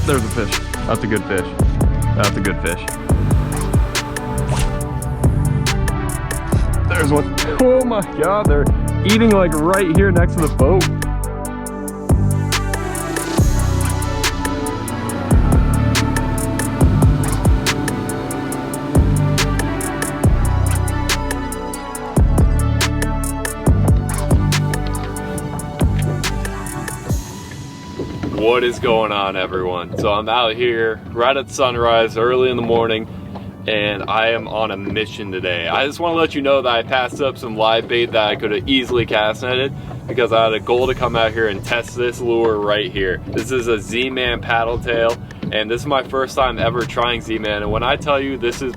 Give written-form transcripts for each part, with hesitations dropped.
There's a fish. That's a good fish. That's a good fish. There's one. Oh my God, they're eating like right here next to the boat. What is going on, everyone? So I'm out here right at sunrise early in the morning, and I am on a mission today. I just want to let you know that I passed up some live bait that I could have easily cast netted because I had a goal to come out here and test this lure right here. This is a Z-Man paddle tail, and this is my first time ever trying Z-Man, and when I tell you this is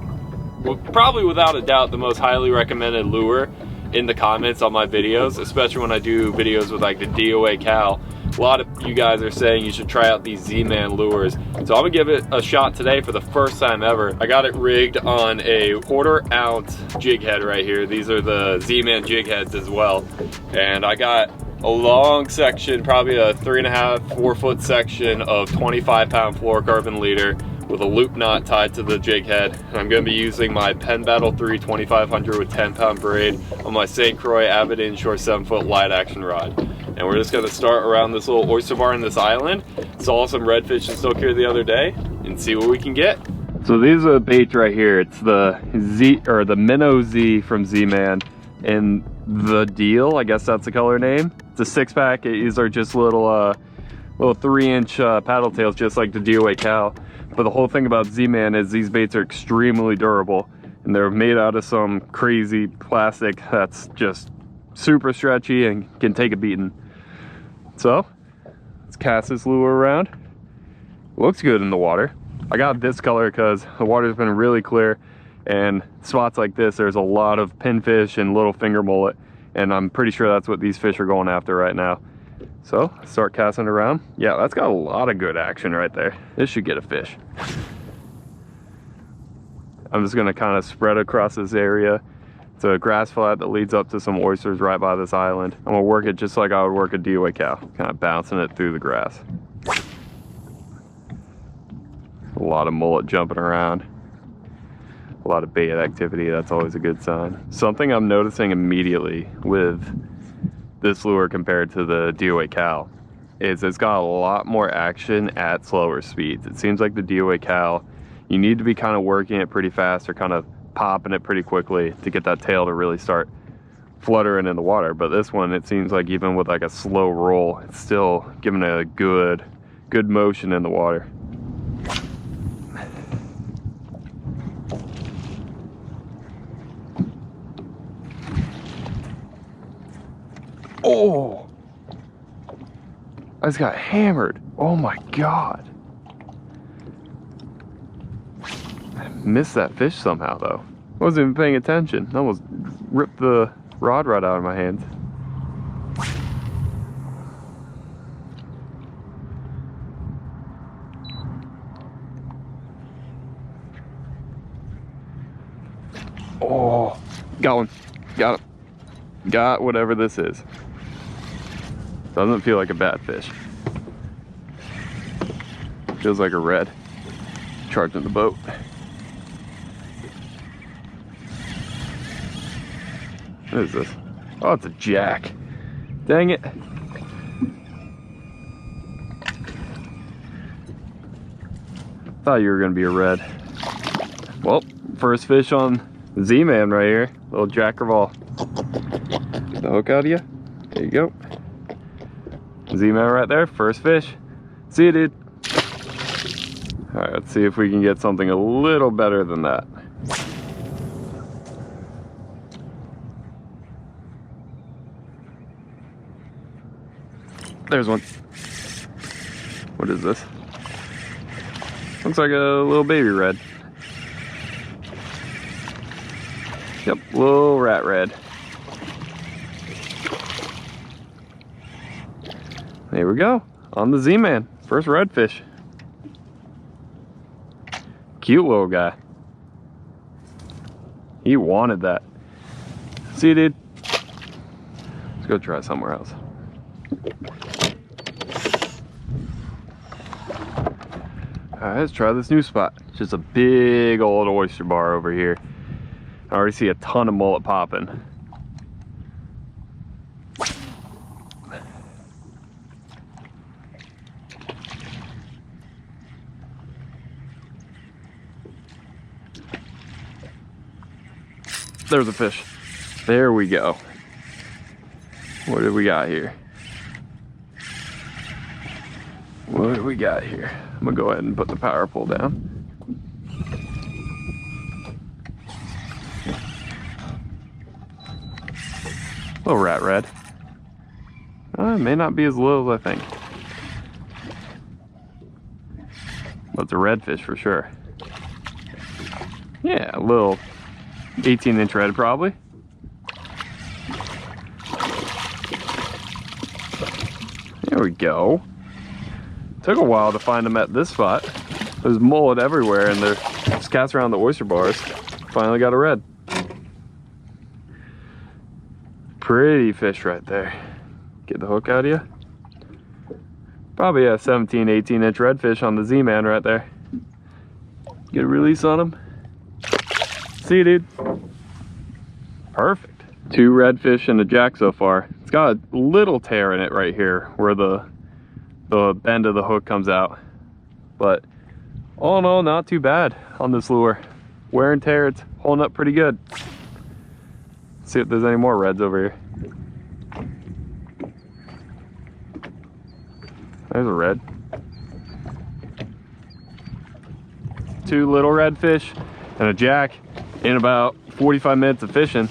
probably without a doubt the most highly recommended lure in the comments on my videos, especially when I do videos with like the D.O.A. C.A.L. A lot of you guys are saying you should try out these Z-Man lures. So I'm gonna give it a shot today for the first time ever. I got it rigged on a 1/4 ounce jig head right here. These are the Z-Man jig heads as well. And I got a long section, probably a 3.5, 4 foot section of 25-pound fluorocarbon leader with a loop knot tied to the jig head. And I'm gonna be using my Penn Battle 3 2500 with 10-pound braid on my St. Croix Avid Inshore 7-foot light action rod. And we're just gonna start around this little oyster bar in this island. Saw some redfish in Snook here the other day and see what we can get. So these are the baits right here. It's the MinnowZ from Z-Man and the Deal, I guess that's the color name. It's a 6-pack. These are just little 3-inch paddle tails, just like the D.O.A. C.A.L. But the whole thing about Z-Man is these baits are extremely durable, and they're made out of some crazy plastic that's just super stretchy and can take a beating. So let's cast this lure around. Looks good in the water. I got this color because the water's been really clear, and spots like this there's a lot of pinfish and little finger mullet, and I'm pretty sure that's what these fish are going after right now. So start casting around. Yeah, that's got a lot of good action right there. This should get a fish. I'm just gonna kind of spread across this area. It's a grass flat that leads up to some oysters right by this island. I'm gonna work it just like I would work a D.O.A. C.A.L, kind of bouncing it through the grass. A lot of mullet jumping around. A lot of bait activity, that's always a good sign. Something I'm noticing immediately with this lure compared to the D.O.A. C.A.L is it's got a lot more action at slower speeds. It seems like the D.O.A. C.A.L, you need to be kind of working it pretty fast or kind of popping it pretty quickly to get that tail to really start fluttering in the water. But this one, it seems like even with like a slow roll, it's still giving it a good motion in the water. Oh, I just got hammered. Oh my God. I missed that fish somehow though. I wasn't even paying attention. I almost ripped the rod right out of my hands. Oh, got one. Got it. Got whatever this is. Doesn't feel like a bad fish. Feels like a red charging the boat. What is this? Oh, it's a jack. Dang it. Thought you were gonna be a red. Well, first fish on Z-Man right here. Little jack crevalle. Get the hook out of you. There you go. Z-Man right there, first fish. See you, dude. All right, let's see if we can get something a little better than that. There's one. What is this? Looks like a little baby red. Yep, little rat red. There we go, on the Z-Man, first redfish. Cute little guy. He wanted that. See you, dude. Let's go try somewhere else. All right, let's try this new spot. It's just a big old oyster bar over here. I already see a ton of mullet popping. There's a fish. There we go. What do we got here? What do we got here? I'm gonna go ahead and put the power pole down. Little rat red. It may not be as little as I think. But it's a redfish for sure. Yeah, a little 18-inch red probably. There we go. Took a while to find them at this spot. There's mullet everywhere and they're just cast around the oyster bars. Finally got a red. Pretty fish right there. Get the hook out of you. Probably a 17, 18-inch redfish on the Z-Man right there. Get a release on him. See you, dude. Perfect. 2 redfish and a jack so far. It's got a little tear in it right here where the bend of the hook comes out. But all in all, not too bad on this lure. Wear and tear, it's holding up pretty good. Let's see if there's any more reds over here. There's a red. 2 little redfish and a jack in about 45 minutes of fishing.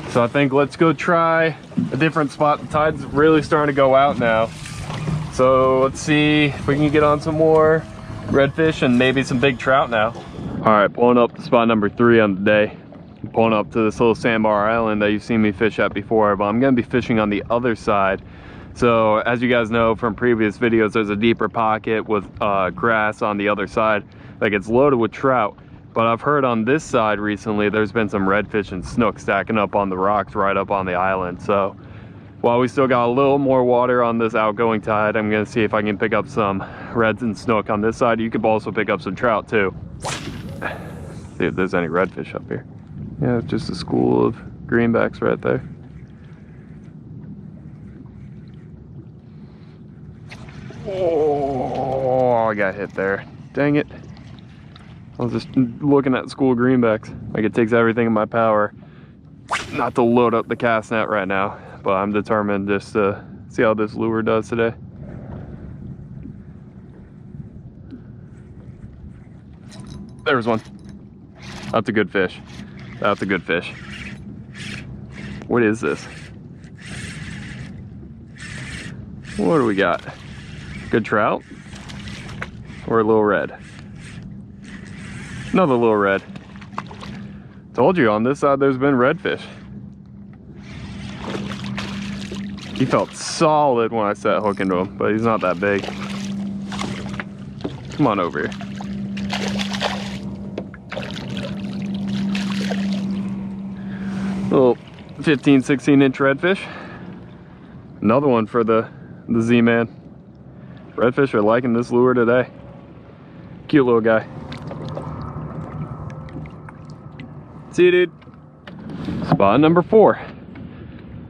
So I think let's go try a different spot. The tide's really starting to go out now. So let's see if we can get on some more redfish and maybe some big trout now. All right, pulling up to spot number 3 on the day. I'm pulling up to this little sandbar island that you've seen me fish at before, but I'm gonna be fishing on the other side. So as you guys know from previous videos, there's a deeper pocket with grass on the other side that gets loaded with trout. But I've heard on this side recently, there's been some redfish and snook stacking up on the rocks right up on the island. So while we still got a little more water on this outgoing tide, I'm gonna see if I can pick up some reds and snook on this side. You could also pick up some trout too. See if there's any redfish up here. Yeah, just a school of greenbacks right there. Oh, I got hit there. Dang it. I was just looking at the school of greenbacks. Like it takes everything in my power not to load up the cast net right now. But I'm determined just to see how this lure does today. There's one. That's a good fish. That's a good fish. What is this? What do we got? Good trout? Or a little red? Another little red. Told you on this side there's been redfish. He felt solid when I set hook into him, but he's not that big. Come on over here. Little 15, 16-inch redfish. Another one for the Z-Man. Redfish are liking this lure today. Cute little guy. See you, dude. Spot number 4.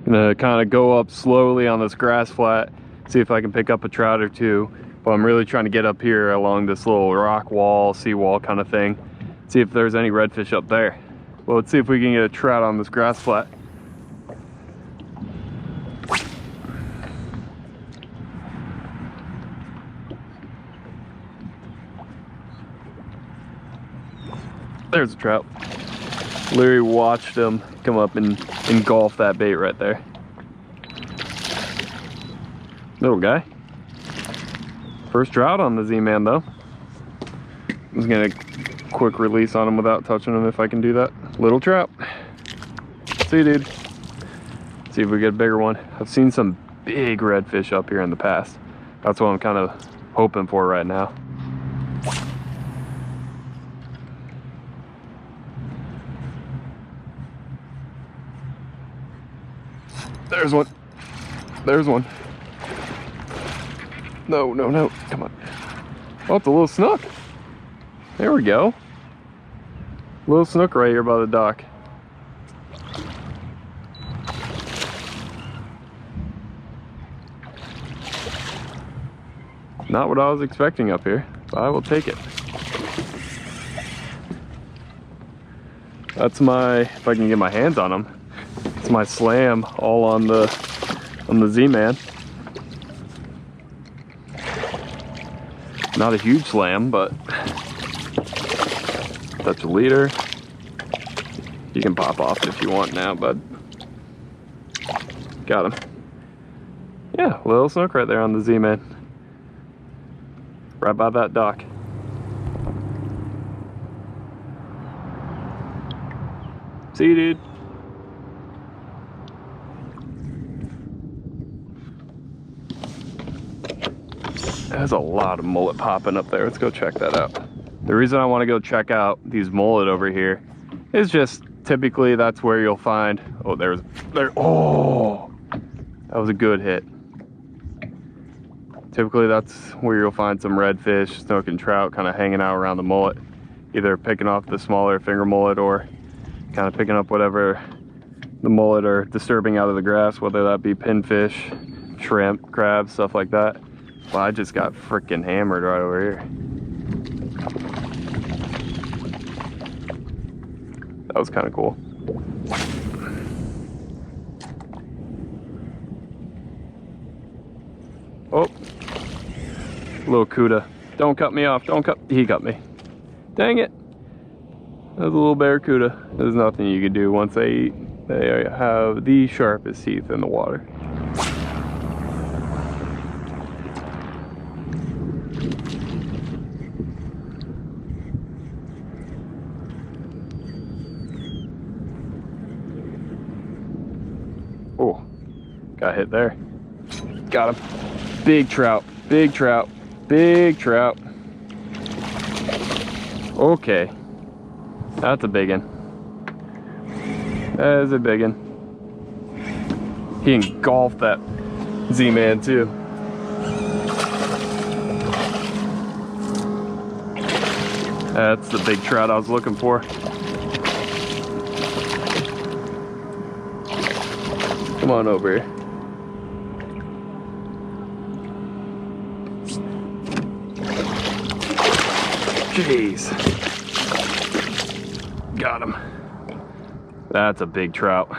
Gonna kind of go up slowly on this grass flat, see if I can pick up a trout or 2. But I'm really trying to get up here along this little rock wall, seawall kind of thing. See if there's any redfish up there. Well, let's see if we can get a trout on this grass flat. There's a trout. Literally watched him come up and engulf that bait right there. Little guy. First trout on the Z-Man though. I'm just gonna quick release on him without touching him if I can do that. Little trout. See you, dude. See if we get a bigger one. I've seen some big redfish up here in the past. That's what I'm kind of hoping for right now. There's one. There's one. No, no, no. Come on. Oh, it's a little snook. There we go. Little snook right here by the dock. Not what I was expecting up here, but I will take it. That's my, if I can get my hands on them, it's my slam all on the Z-Man. Not a huge slam, but touch a leader. You can pop off if you want now, bud. Got him. Yeah, little snook right there on the Z-Man. Right by that dock. See you, dude. There's a lot of mullet popping up there. Let's go check that out. The reason I want to go check out these mullet over here is just typically that's where you'll find, oh, oh, that was a good hit. Typically that's where you'll find some redfish, snook, and trout kind of hanging out around the mullet, either picking off the smaller finger mullet or kind of picking up whatever the mullet are disturbing out of the grass, whether that be pinfish, shrimp, crabs, stuff like that. Well, I just got freaking hammered right over here. That was kind of cool. Oh, little cuda. Don't cut me off. Don't cut. He cut me. Dang it. That was a little barracuda. There's nothing you can do once they eat. They have the sharpest teeth in the water. Oh, got hit there. Got him. Big trout, big trout, big trout. Okay, that's a big one. That is a big one. He engulfed that Z-Man too. That's the big trout I was looking for. Come on over here. Jeez. Got him. That's a big trout.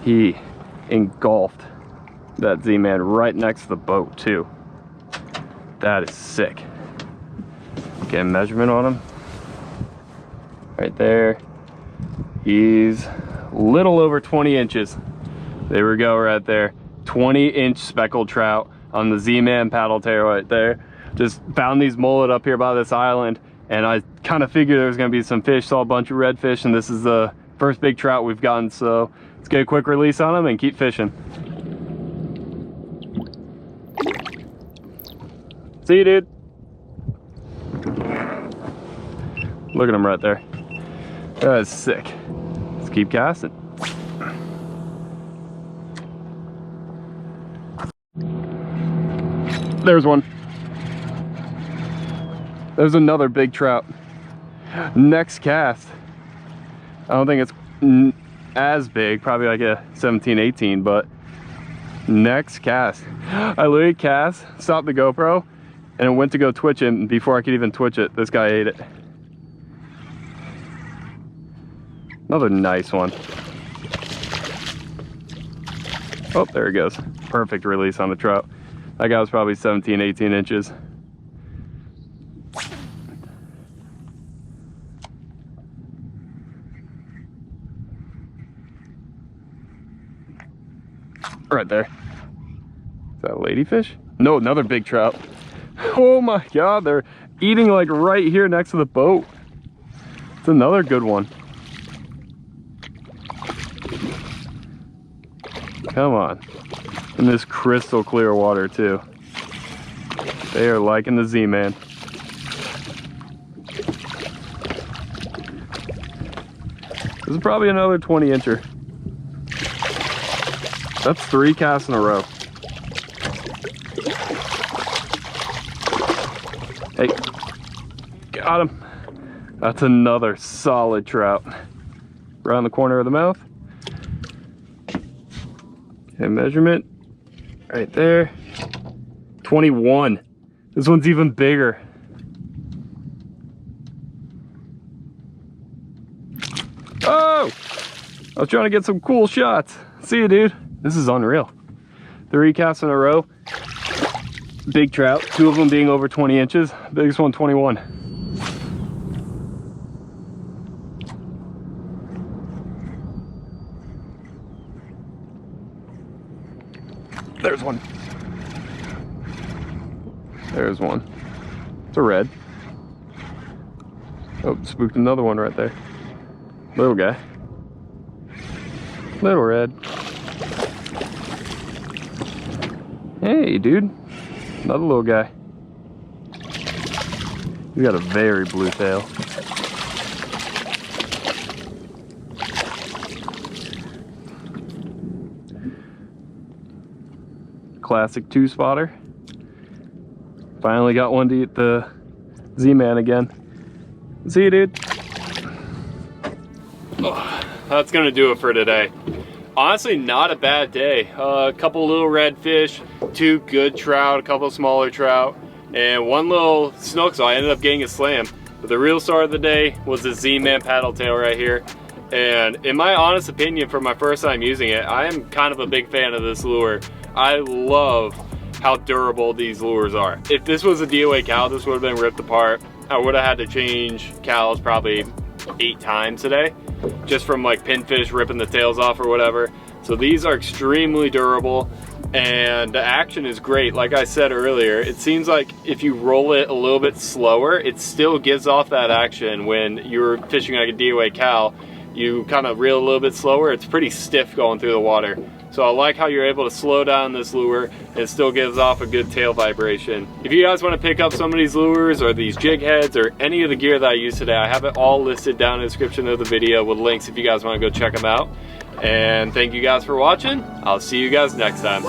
He engulfed that Z-Man right next to the boat too. That is sick. Get a measurement on him. Right there. He's little over 20 inches. There we go right there. 20-inch speckled trout on the Z-Man paddle tail right there. Just found these mullet up here by this island, and I kind of figured there was going to be some fish. Saw a bunch of redfish, and this is the first big trout we've gotten, so let's get a quick release on them and keep fishing. See you, dude. Look at him right there. That is sick. Let's keep casting. There's one. There's another big trout. Next cast. I don't think it's as big, probably like a 17, 18, but next cast. I literally cast, stopped the GoPro, and it went to go twitch it, and before I could even twitch it, this guy ate it. Another nice one. Oh, there he goes. Perfect release on the trout. That guy was probably 17, 18 inches. Right there. Is that a ladyfish? No, another big trout. Oh my God, they're eating like right here next to the boat. It's another good one. Come on. In this crystal clear water too. They are liking the Z-Man. This is probably another 20-incher. That's 3 casts in a row. Hey. Got him. That's another solid trout. Around the corner of the mouth. Okay, measurement right there. 21. This one's even bigger. Oh! I was trying to get some cool shots. See you, dude. This is unreal. 3 casts in a row. Big trout, 2 of them being over 20 inches. Biggest one, 21. There's one. There's one. It's a red. Oh, spooked another one right there. Little guy. Little red. Hey, dude. Another little guy. You got a very blue tail. Classic 2-spotter. Finally got one to eat the Z-Man again. See you, dude. Oh, that's gonna do it for today. Honestly, not a bad day. A couple little redfish, 2 good trout, a couple smaller trout, and 1 little snook, so I ended up getting a slam. But the real star of the day was the Z-Man paddle tail right here. And in my honest opinion, for my first time using it, I am kind of a big fan of this lure. I love how durable these lures are. If this was a D.O.A. C.A.L, this would have been ripped apart. I would have had to change C.A.Ls probably 8 times today, just from like pinfish ripping the tails off or whatever. So these are extremely durable, and the action is great. Like I said earlier, it seems like if you roll it a little bit slower, it still gives off that action. When you're fishing like a D.O.A. C.A.L, you kind of reel a little bit slower, it's pretty stiff going through the water. So I like how you're able to slow down this lure and it still gives off a good tail vibration. If you guys want to pick up some of these lures or these jig heads or any of the gear that I use today, I have it all listed down in the description of the video with links if you guys want to go check them out. And thank you guys for watching. I'll see you guys next time.